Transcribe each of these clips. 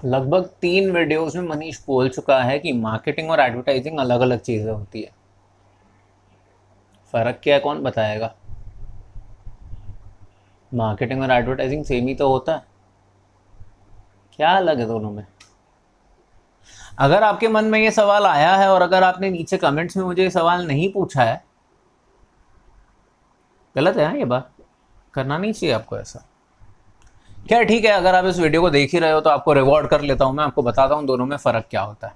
लगभग 3 वीडियोस में मनीष बोल चुका है कि मार्केटिंग और एडवर्टाइजिंग अलग अलग चीज़ें होती है। फ़र्क क्या है कौन बताएगा? मार्केटिंग और एडवर्टाइजिंग सेम ही तो होता है। क्या अलग है दोनों में? अगर आपके मन में ये सवाल आया है और अगर आपने नीचे कमेंट्स में मुझे ये सवाल नहीं पूछा है, गलत है। ये बात करना नहीं चाहिए आपको ऐसा। क्या ठीक है, अगर आप इस वीडियो को देख ही रहे हो तो आपको रिवॉर्ड कर लेता हूँ। मैं आपको बताता हूँ दोनों में फ़र्क क्या होता है।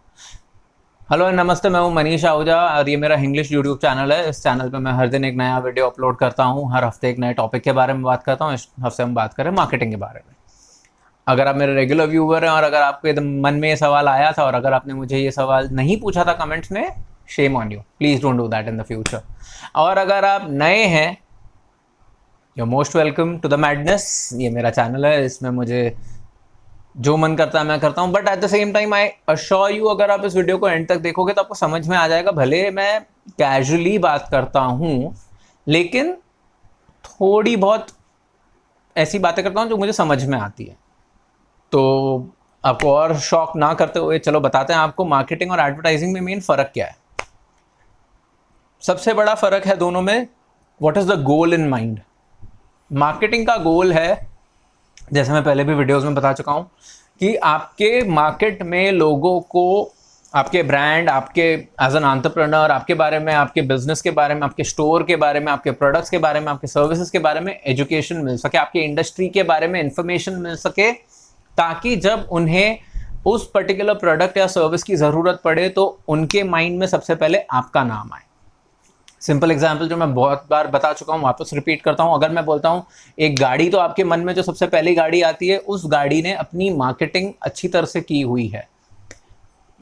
हेलो नमस्ते, मैं हूँ मनीष आहूजा और ये मेरा इंग्लिश यूट्यूब चैनल है। इस चैनल पे मैं हर दिन एक नया वीडियो अपलोड करता हूँ। हर हफ्ते एक नए टॉपिक के बारे में बात करता हूँ। इस हफ्ते हम बात करें मार्केटिंग के बारे में। अगर आप मेरे रेगुलर व्यूवर हैं और अगर आपके मन में ये सवाल आया था और अगर आपने मुझे ये सवाल नहीं पूछा था कमेंट्स में, shame on you, please don't do that in the future. और अगर आप नए हैं, you most welcome to the madness. ये मेरा चैनल है, इसमें मुझे जो मन करता है मैं करता हूँ। But at the same time I assure you, अगर आप इस वीडियो को एंड तक देखोगे तो आपको समझ में आ जाएगा। भले मैं कैजुअली बात करता हूँ, लेकिन थोड़ी बहुत ऐसी बातें करता हूँ जो मुझे समझ में आती है। तो आपको और शॉक ना करते हुए चलो बताते हैं आपको मार्केटिंग और एडवर्टाइजिंग में मेन फ़र्क क्या है। सबसे बड़ा फ़र्क है दोनों में, what is the goal in mind. Marketing का गोल है, जैसे मैं पहले भी वीडियोस में बता चुका हूँ, कि आपके मार्केट में लोगों को आपके ब्रांड, आपके एज एन एंटरप्रेन्योर, आपके बारे में, आपके बिजनेस के बारे में, आपके स्टोर के बारे में, आपके प्रोडक्ट्स के बारे में, आपके सर्विसेज के बारे में एजुकेशन मिल सके, आपके इंडस्ट्री के बारे में इंफॉर्मेशन मिल सके, ताकि जब उन्हें उस पर्टिकुलर प्रोडक्ट या सर्विस की ज़रूरत पड़े तो उनके माइंड में सबसे पहले आपका नाम आए। सिंपल एग्जाम्पल जो मैं बहुत बार बता चुका हूँ, वापस रिपीट करता हूँ। अगर मैं बोलता हूँ एक गाड़ी, तो आपके मन में जो सबसे पहली गाड़ी आती है, उस गाड़ी ने अपनी मार्केटिंग अच्छी तरह से की हुई है।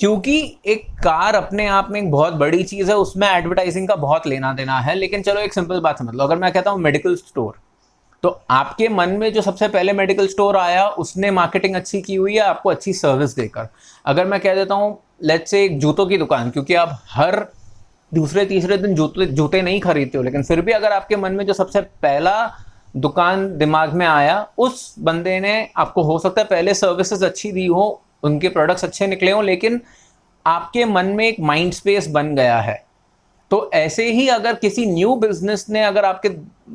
क्योंकि एक कार अपने आप में एक बहुत बड़ी चीज़ है, उसमें एडवर्टाइजिंग का बहुत लेना देना है। लेकिन चलो एक सिंपल बात समझ लो, अगर मैं कहता हूँ मेडिकल स्टोर, तो आपके मन में जो सबसे पहले मेडिकल स्टोर आया, उसने मार्केटिंग अच्छी की हुई है आपको अच्छी सर्विस देकर। अगर मैं कह देता हूँ लेट्स से एक जूतों की दुकान, क्योंकि आप हर दूसरे तीसरे दिन जूते नहीं खरीदते हो, लेकिन फिर भी अगर आपके मन में जो सबसे पहला दुकान दिमाग में आया, उस बंदे ने आपको हो सकता है पहले सर्विसेज अच्छी दी हो, उनके प्रोडक्ट्स अच्छे निकले हों, लेकिन आपके मन में एक माइंड स्पेस बन गया है। तो ऐसे ही अगर किसी न्यू बिजनेस ने अगर आपके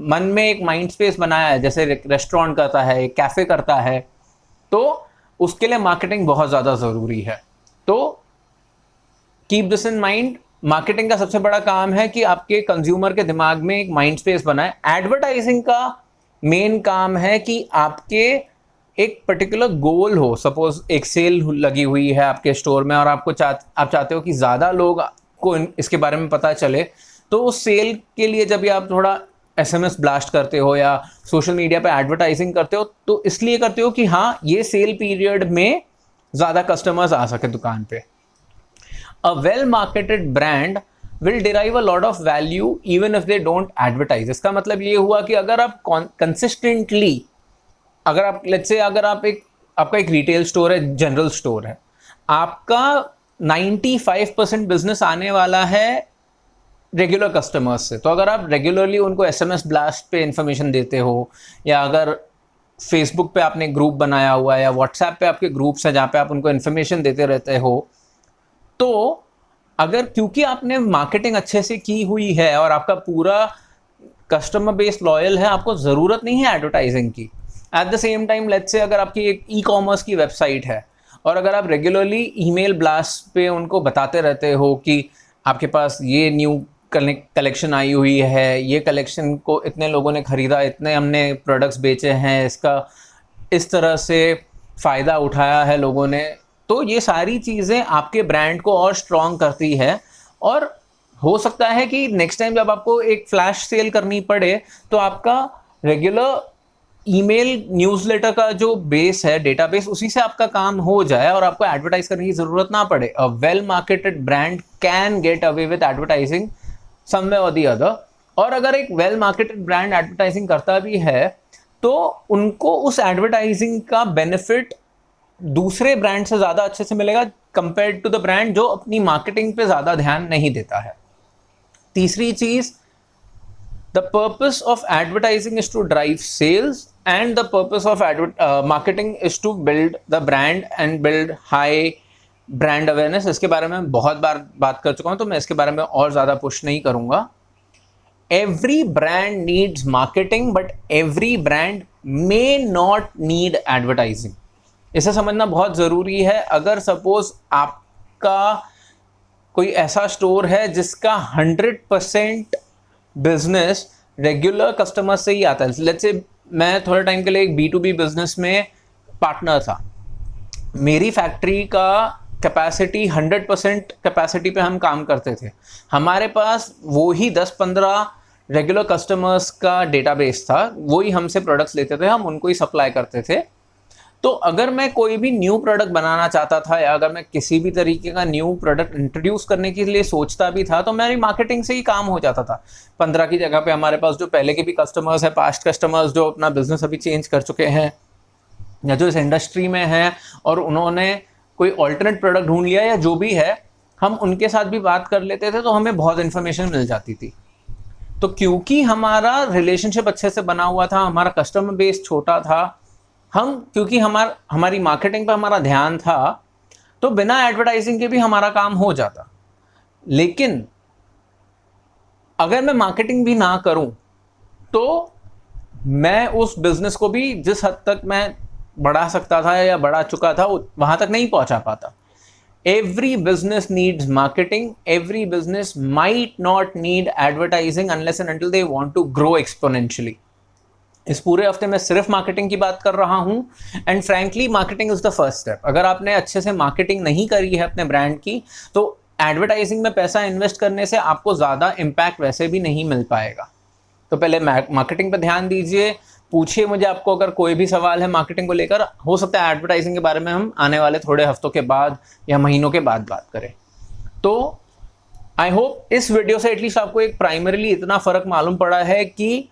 मन में एक माइंड स्पेस बनाया है, जैसे रेस्टोरेंट करता है, एक कैफे करता है, तो उसके लिए मार्केटिंग बहुत ज़्यादा ज़रूरी है। तो keep this in mind. Marketing का सबसे बड़ा काम है कि आपके कंज्यूमर के दिमाग में एक माइंड स्पेस बनाए। एडवर्टाइजिंग का मेन काम है कि आपके एक पर्टिकुलर गोल हो। सपोज एक सेल लगी हुई है आपके स्टोर में और आप चाहते हो कि ज़्यादा लोग को इसके बारे में पता चले, तो उस सेल के लिए जब भी आप थोड़ा एसएमएस ब्लास्ट करते हो या सोशल मीडिया पे एडवर्टाइजिंग करते हो, तो इसलिए करते हो कि हाँ, ये सेल पीरियड में ज़्यादा कस्टमर्स आ सके दुकान पे। A well marketed brand will derive a lot of value even if they don't advertise। इसका मतलब ये हुआ कि अगर आप consistently, अगर आप लेट्स से अगर आप आपका एक रिटेल स्टोर है, जनरल स्टोर है, आपका 95% बिजनेस आने वाला है रेगुलर कस्टमर्स से। तो अगर आप रेगुलरली उनको एसएमएस ब्लास्ट पे इंफॉर्मेशन देते हो, या अगर फेसबुक पे आपने ग्रुप बनाया हुआ है या व्हाट्सएप पे आपके ग्रुप्स हैं जहाँ पे आप उनको इन्फॉर्मेशन देते रहते हो, तो अगर क्योंकि आपने मार्केटिंग अच्छे से की हुई है और आपका पूरा कस्टमर बेस लॉयल है, आपको ज़रूरत नहीं है एडवर्टाइजिंग की। At the same time let's say अगर आपकी एक ई कॉमर्स की वेबसाइट है और अगर आप रेगुलरली ईमेल ब्लास्ट पे उनको बताते रहते हो कि आपके पास ये न्यू कलेक्शन आई हुई है, ये कलेक्शन को इतने लोगों ने ख़रीदा, इतने हमने प्रोडक्ट्स बेचे हैं, इसका इस तरह से फ़ायदा उठाया है लोगों ने, तो ये सारी चीज़ें आपके ब्रांड को और स्ट्रॉन्ग करती है। और हो सकता है कि नेक्स्ट टाइम जब आपको एक फ्लैश सेल करनी पड़े, तो आपका रेगुलर ईमेल न्यूज़लेटर का जो बेस है, डेटाबेस, उसी से आपका काम हो जाए और आपको एडवर्टाइज करने की ज़रूरत ना पड़े। A well marketed brand can get away with advertising someway or the other. और अगर एक वेल मार्केटेड ब्रांड एडवर्टाइजिंग करता भी है, तो उनको उस एडवर्टाइजिंग का बेनिफिट दूसरे ब्रांड से ज़्यादा अच्छे से मिलेगा कंपेयर्ड टू द ब्रांड जो अपनी मार्केटिंग पे ज़्यादा ध्यान नहीं देता है। तीसरी चीज़, The purpose of advertising is to drive sales, and the purpose of marketing is to build the brand and build high brand awareness. इसके बारे में बहुत बार बात कर चुका हूं, तो मैं इसके बारे में और ज़्यादा पुश नहीं करूंगा. Every brand needs marketing, but every brand may not need advertising. इसे समझना बहुत ज़रूरी है. अगर सपोज आपका कोई ऐसा स्टोर है जिसका 100% बिजनेस रेगुलर कस्टमर से ही आता है. लेट्स से मैं थोड़े टाइम के लिए एक B2B बिजनेस में पार्टनर था. मेरी फैक्ट्री का कैपेसिटी 100% कैपेसिटी पे हम काम करते थे. हमारे पास वो ही 10-15 रेगुलर कस्टमर्स का डेटाबेस था. वही हमसे प्रोडक्ट्स लेते थे, हम उनको ही सप्लाई करते थे. तो अगर मैं कोई भी न्यू प्रोडक्ट बनाना चाहता था या अगर मैं किसी भी तरीके का न्यू प्रोडक्ट इंट्रोड्यूस करने के लिए सोचता भी था, तो मेरी मार्केटिंग से ही काम हो जाता था. 15 की जगह पे हमारे पास जो पहले के भी कस्टमर्स हैं, पास्ट कस्टमर्स जो अपना बिजनेस अभी चेंज कर चुके हैं या जो इस इंडस्ट्री में हैं और उन्होंने कोई ऑल्टरनेट प्रोडक्ट ढूंढ लिया या जो भी है, हम उनके साथ भी बात कर लेते थे, तो हमें बहुत इन्फॉर्मेशन मिल जाती थी. तो क्योंकि हमारा रिलेशनशिप अच्छे से बना हुआ था, हमारा कस्टमर बेस छोटा था, क्योंकि हमारी मार्केटिंग पर हमारा ध्यान था, तो बिना एडवर्टाइजिंग के भी हमारा काम हो जाता. लेकिन अगर मैं मार्केटिंग भी ना करूं तो मैं उस बिजनेस को भी जिस हद तक मैं बढ़ा सकता था या बढ़ा चुका था वहां तक नहीं पहुंचा पाता. Every business needs marketing. Every business might not need advertising unless and until they want to grow exponentially. इस पूरे हफ्ते मैं सिर्फ मार्केटिंग की बात कर रहा हूं. And frankly marketing is the first step. अगर आपने अच्छे से मार्केटिंग नहीं करी है अपने ब्रांड की, तो एडवर्टाइजिंग में पैसा इन्वेस्ट करने से आपको ज़्यादा इम्पैक्ट वैसे भी नहीं मिल पाएगा. तो पहले मार्केटिंग पर ध्यान दीजिए. पूछिए मुझे, आपको अगर कोई भी सवाल है मार्केटिंग को लेकर. हो सकता है एडवर्टाइजिंग के बारे में हम आने वाले थोड़े हफ्तों के बाद या महीनों के बाद बात करें. तो आई होप इस वीडियो से एटलीस्ट आपको एक प्राइमरीली इतना फ़र्क मालूम पड़ा है कि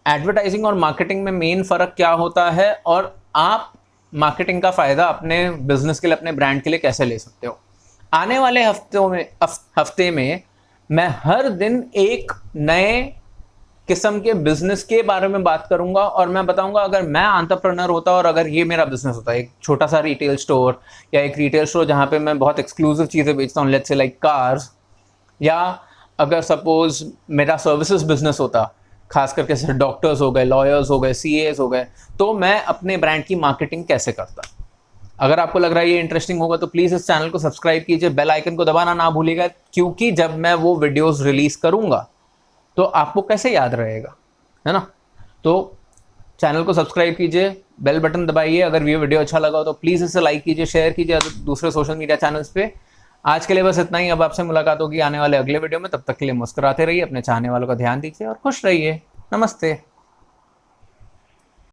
एडवर्टाइजिंग और मार्केटिंग में मेन फ़र्क क्या होता है और आप मार्केटिंग का फ़ायदा अपने बिजनेस के लिए, अपने ब्रांड के लिए कैसे ले सकते हो. आने वाले हफ्ते में मैं हर दिन एक नए किस्म के बिजनेस के बारे में बात करूंगा और मैं बताऊंगा अगर मैं एंटरप्रेन्योर होता और अगर ये मेरा बिजनेस होता, एक छोटा सा रिटेल स्टोर या एक रिटेल स्टोर जहाँ पे मैं बहुत एक्सक्लूसिव चीज़ें बेचता हूँ, लेट्स से लाइक कार्स, या अगर सपोज मेरा सर्विसेज बिजनेस होता, खास करके जैसे डॉक्टर्स हो गए, लॉयर्स हो गए, CAs हो गए, तो मैं अपने ब्रांड की मार्केटिंग कैसे करता. अगर आपको लग रहा है ये इंटरेस्टिंग होगा तो प्लीज़ इस चैनल को सब्सक्राइब कीजिए, बेल आइकन को दबाना ना भूलिएगा, क्योंकि जब मैं वो वीडियोज़ रिलीज़ करूँगा तो आपको कैसे याद रहेगा, है ना. तो चैनल को सब्सक्राइब कीजिए, बेल बटन दबाइए. अगर ये वीडियो अच्छा लगा हो तो प्लीज़ इसे लाइक कीजिए, शेयर कीजिए दूसरे सोशल मीडिया चैनल्स पे. आज के लिए बस इतना ही. अब आपसे मुलाकात होगी आने वाले अगले वीडियो में. तब तक के लिए मुस्कुराते रहिए, अपने चाहने वालों का ध्यान दीजिए और खुश रहिए. नमस्ते.